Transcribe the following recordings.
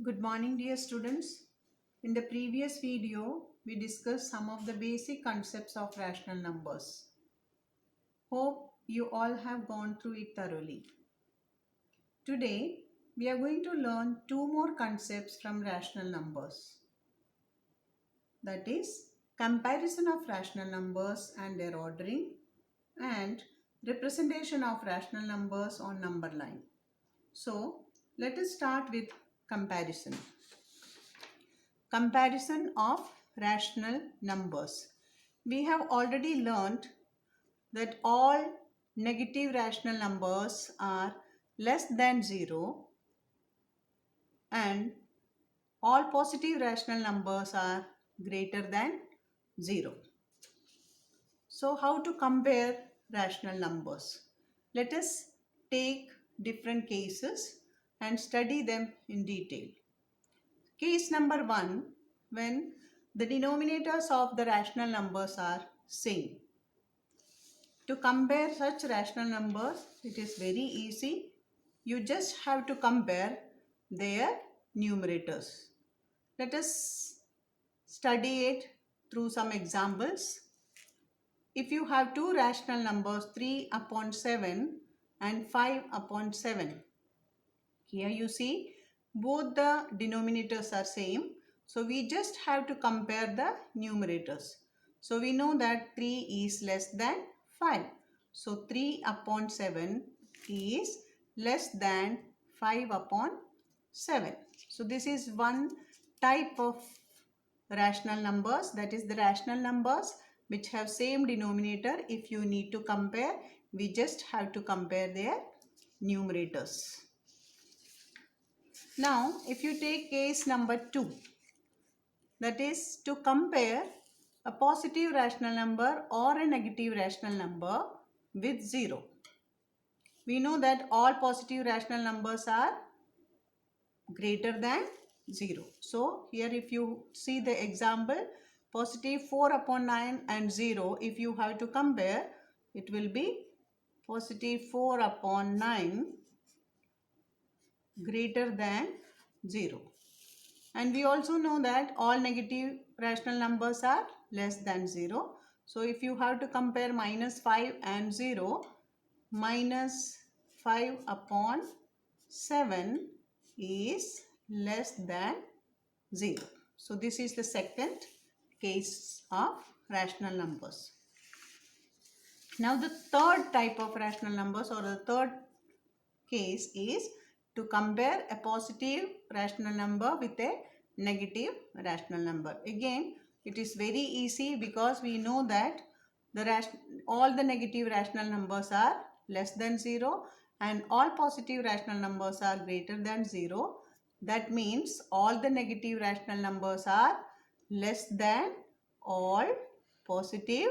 Good morning, dear students. In the previous video, we discussed some of the basic concepts of rational numbers. Hope you all have gone through it thoroughly. Today, we are going to learn two more concepts from rational numbers. That is, comparison of rational numbers and their ordering, and representation of rational numbers on number line. So, let us start with comparison. Comparison of rational numbers. We have already learned that all negative rational numbers are less than 0 and all positive rational numbers are greater than 0. So how to compare rational numbers? Let us take different cases and study them in detail. Case number 1, when the denominators of the rational numbers are same. To compare such rational numbers, it is very easy. You just have to compare their numerators. Let us study it through some examples. If you have two rational numbers 3 upon 7 and 5 upon 7, here you see both the denominators are same. So we just have to compare the numerators. So we know that 3 is less than 5. So 3 upon 7 is less than 5 upon 7. So this is one type of rational numbers, that is the rational numbers which have same denominator. If you need to compare, we just have to compare their numerators. Now, if you take case number 2, that is to compare a positive rational number or a negative rational number with 0. We know that all positive rational numbers are greater than 0. So, here if you see the example, positive 4 upon 9 and 0, if you have to compare, it will be positive 4 upon 9 greater than 0. And we also know that all negative rational numbers are less than 0. So if you have to compare minus 5 and 0, minus 5 upon 7 is less than 0. So this is the second case of rational numbers. Now the third type of rational numbers, or the third case, is to compare a positive rational number with a negative rational number. Again, it is very easy because we know that all the negative rational numbers are less than 0 and all positive rational numbers are greater than 0. That means all the negative rational numbers are less than all positive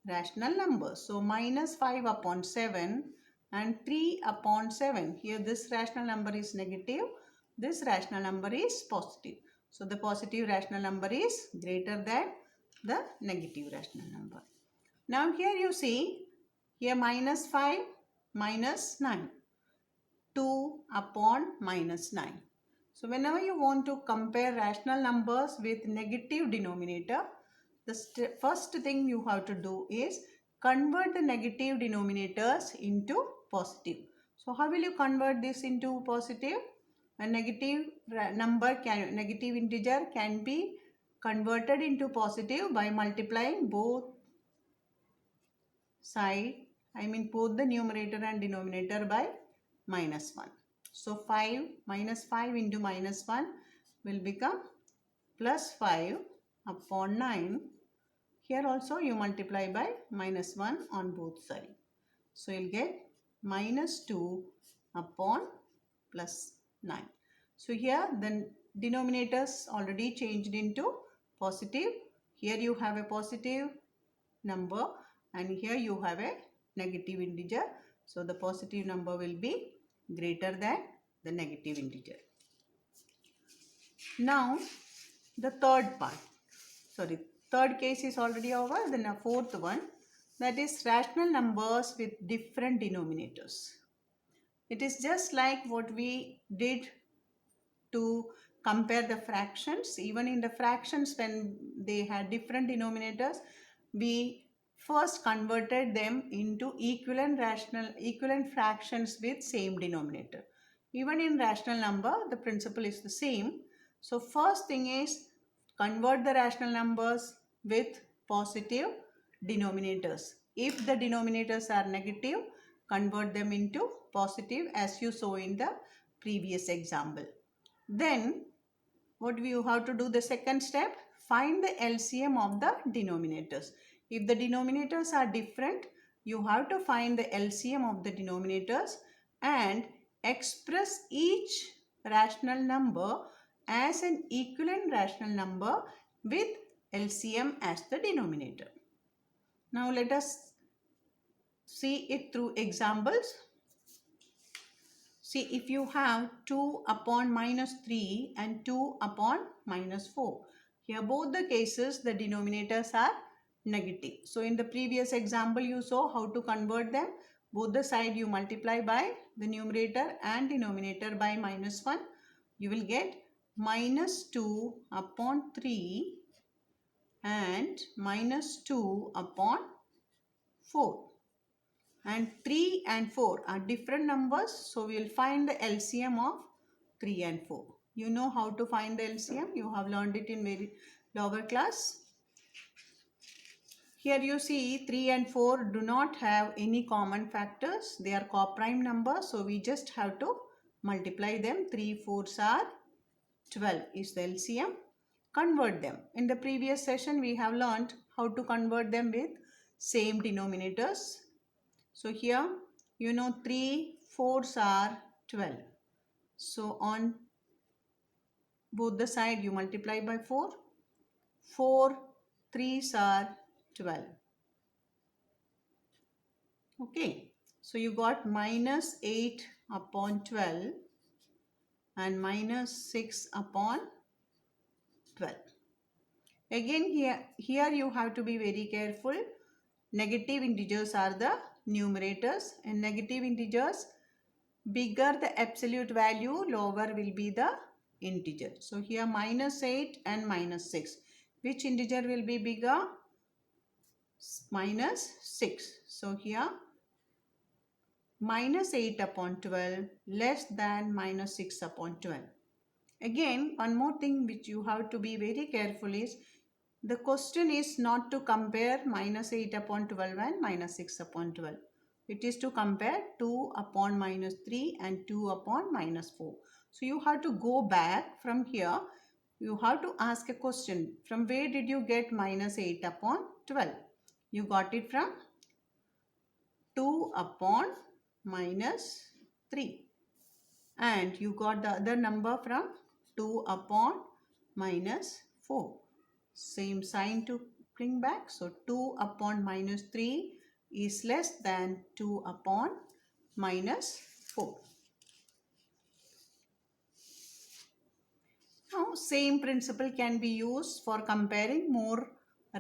rational numbers. So minus 5 upon 7 and 3 upon 7. Here this rational number is negative, this rational number is positive. So the positive rational number is greater than the negative rational number. Now here you see, here minus 5 minus 9. 2 upon minus 9. So whenever you want to compare rational numbers with negative denominator, the first thing you have to do is convert the negative denominators into positive. So how will you convert this into positive? A negative negative integer can be converted into positive by multiplying both both the numerator and denominator by minus 1. So 5 minus 5 into minus 1 will become plus 5 upon 9. Here also you multiply by minus 1 on both sides. So you'll get minus 2 upon plus 9. So here the denominators already changed into positive. Here you have a positive number and here you have a negative integer. So the positive number will be greater than the negative integer. Now the third case is already over. Then a fourth one, that is rational numbers with different denominators. It is just like what we did to compare the fractions. Even in the fractions, when they had different denominators, we first converted them into equivalent fractions with same denominator. Even in rational number, the principle is the same. So first thing is convert the rational numbers with positive denominators. If the denominators are negative, convert them into positive as you saw in the previous example. Then what you have to do, the second step, find the LCM of the denominators. If the denominators are different, you have to find the LCM of the denominators and express each rational number as an equivalent rational number with LCM as the denominator. Now let us see it through examples. See, if you have 2 upon minus 3 and 2 upon minus 4. Here both the cases the denominators are negative. So in the previous example you saw how to convert them. Both the side you multiply by the numerator and denominator by minus 1. You will get minus 2 upon 3 and minus 2 upon 4. And 3 and 4 are different numbers, so we will find the LCM of 3 and 4. You know how to find the LCM. You have learned it in very lower class. Here you see 3 and 4 do not have any common factors. They are coprime numbers, so we just have to multiply them. 3 4s are 12 is the LCM. Convert them. In the previous session we have learned how to convert them with same denominators. So here, you know, 3 4s are 12. So on both the side you multiply by 4. 4 3s are 12. Okay. So you got minus 8 upon 12 and minus 6 upon 12. Again here you have to be very careful. Negative integers are the numerators, and negative integers, bigger the absolute value, lower will be the integer. So here minus 8 and minus 6. Which integer will be bigger? Minus 6. So here minus 8 upon 12 less than minus 6 upon 12. Again, one more thing which you have to be very careful is, the question is not to compare minus 8 upon 12 and minus 6 upon 12. It is to compare 2 upon minus 3 and 2 upon minus 4. So you have to go back from here. You have to ask a question. From where did you get minus 8 upon 12? You got it from 2 upon minus 3. And you got the other number from 2 upon minus 4. Same sign to bring back. So 2 upon minus 3 is less than 2 upon minus 4. Now same principle can be used for comparing more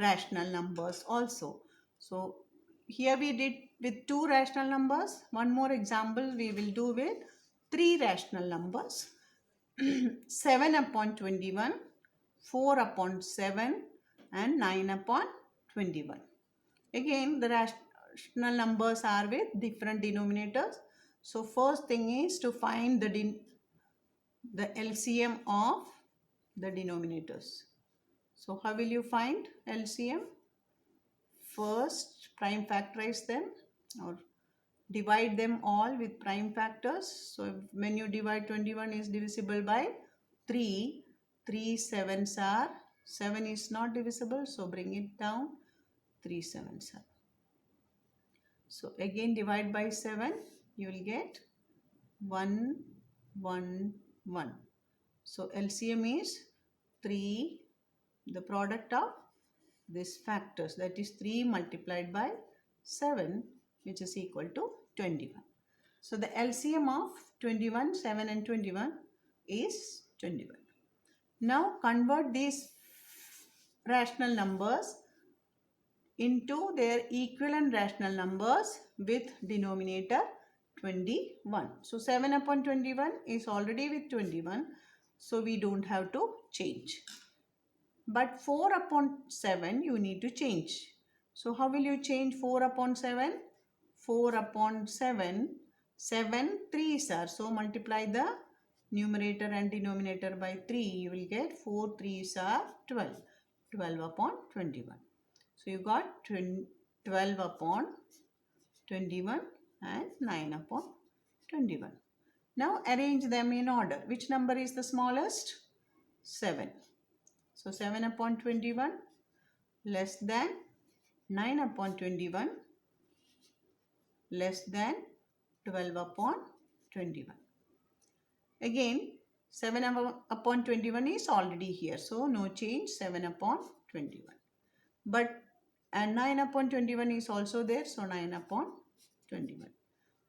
rational numbers also. So here we did with 2 rational numbers. One more example we will do with 3 rational numbers. 7 upon 21, 4 upon 7 and 9 upon 21. Again, the rational numbers are with different denominators. So first thing is to find the LCM of the denominators. So how will you find LCM? First, prime factorize them or divide them all with prime factors. So when you divide 21 is divisible by 3, 3 7s are, 7 is not divisible, so bring it down, 3 7s are. So again divide by 7, you will get 1 1 1. So LCM is 3, the product of these factors, that is 3 multiplied by 7, which is equal to 21. So the LCM of 21, 7 and 21 is 21. Now convert these rational numbers into their equivalent rational numbers with denominator 21. So 7 upon 21 is already with 21. so we don't have to change. But 4 upon 7 you need to change. So how will you change 4 upon 7? 4 upon 7, 7 3s are. So multiply the numerator and denominator by 3. You will get 4 3s are 12. 12 upon 21. So you got 12 upon 21 and 9 upon 21. Now arrange them in order. Which number is the smallest? 7. So 7 upon 21 less than 9 upon 21 less than 12 upon 21. Again 7 upon 21 is already here. So no change, 7 upon 21. But and 9 upon 21 is also there. So 9 upon 21.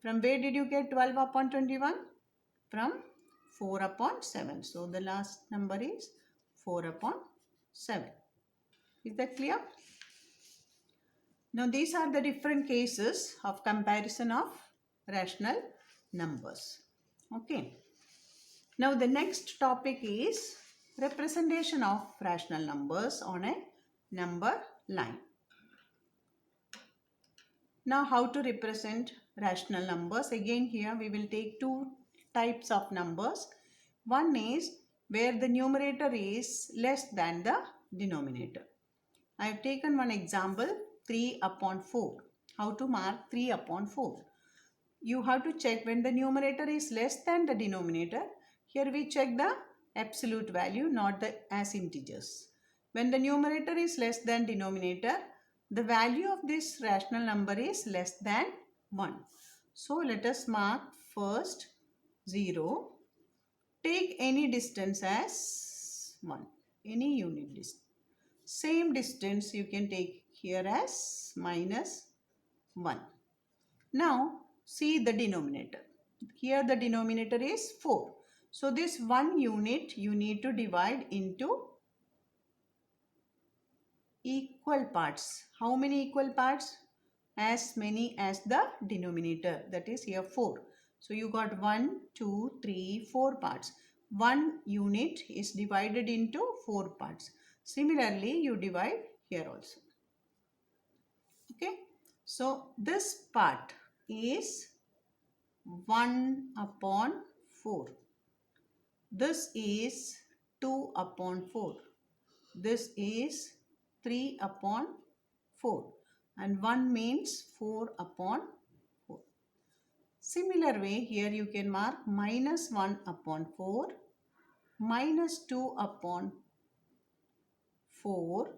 From where did you get 12 upon 21? From 4 upon 7. So the last number is 4 upon 7. Is that clear? Now these are the different cases of comparison of rational numbers. Okay. Now the next topic is representation of rational numbers on a number line. Now how to represent rational numbers? Again here we will take two types of numbers. One is where the numerator is less than the denominator. I have taken one example, 3 upon 4. How to mark 3 upon 4? You have to check when the numerator is less than the denominator. Here we check the absolute value, not the as integers. When the numerator is less than denominator, the value of this rational number is less than 1. So let us mark first 0. Take any distance as 1, any unit distance. Same distance you can take here as minus 1. Now see the denominator. Here the denominator is 4. So this 1 unit you need to divide into equal parts. How many equal parts? As many as the denominator, that is here 4. So you got 1, 2, 3, 4 parts. 1 unit is divided into 4 parts. Similarly, you divide here also. Okay. So this part is 1 upon 4. This is 2 upon 4. This is 3 upon 4. And 1 means 4 upon 4. Similar way, here you can mark minus 1 upon 4, minus 2 upon 4,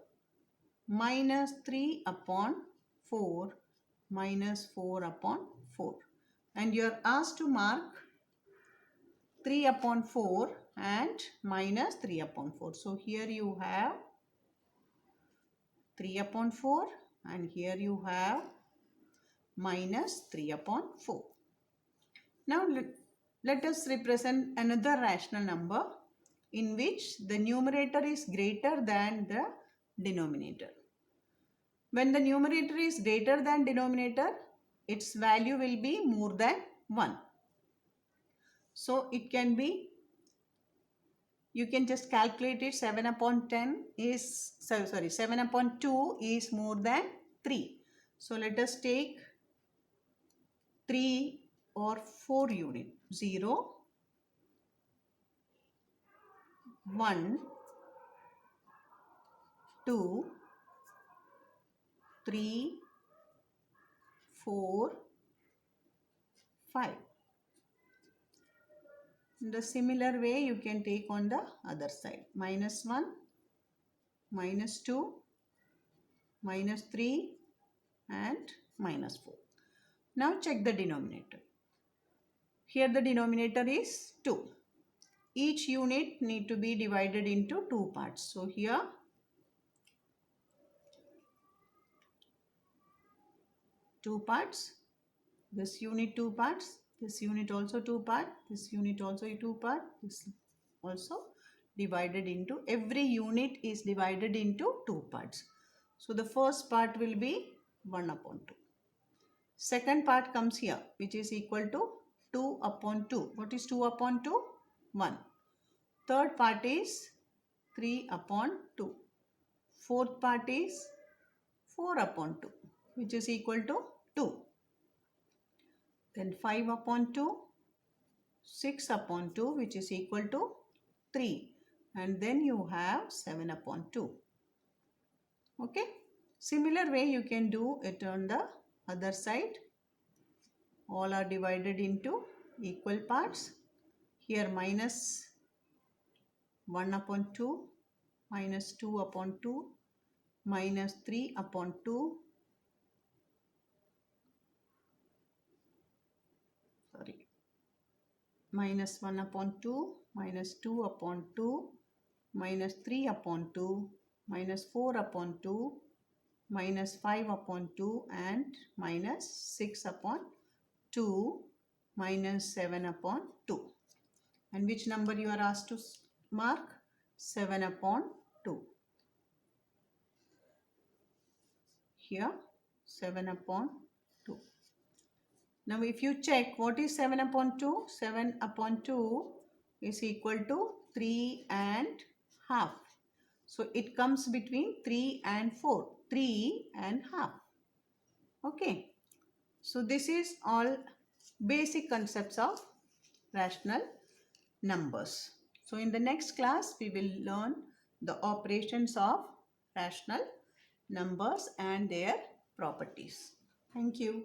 minus 3 upon 4, minus 4 upon 4. And you are asked to mark 3 upon 4 and minus 3 upon 4. So here you have 3 upon 4 and here you have minus 3 upon 4. Now let us represent another rational number in which the numerator is greater than the denominator. When the numerator is greater than denominator, its value will be more than 1. So it can be, you can just calculate it, 7 upon 10 is, 7 upon 2 is more than 3. So let us take 3 or 4 unit. 0, 1, 2, 3, 4, 5. In the similar way you can take on the other side. Minus 1, minus 2, minus 3 and minus 4. Now check the denominator. Here the denominator is 2. Each unit need to be divided into 2 parts. So here 2 parts, this unit 2 parts, this unit also 2 part, this unit also 2 part, this also divided into, every unit is divided into 2 parts. So the first part will be 1 upon 2. Second part comes here, which is equal to 2 upon 2. What is 2 upon 2? 1. Third part is 3 upon 2. Fourth part is 4 upon 2, which is equal to 2. Then 5 upon 2, 6 upon 2, which is equal to 3. And then you have 7 upon 2. Okay. Similar way you can do it on the other side. All are divided into equal parts. Here minus 1 upon 2, minus 2 upon 2, minus 3 upon 2, minus 1 upon 2, minus 2 upon 2, minus 3 upon 2, minus 4 upon 2, minus 5 upon 2, and minus 6 upon 2, minus 7 upon 2. And which number you are asked to mark? 7 upon 2. Here 7 upon 2. Now if you check what is 7 upon 2, 7 upon 2 is equal to 3 and half. So it comes between 3 and 4, 3 and half. Okay. So this is all basic concepts of rational numbers. So in the next class we will learn the operations of rational numbers and their properties. Thank you.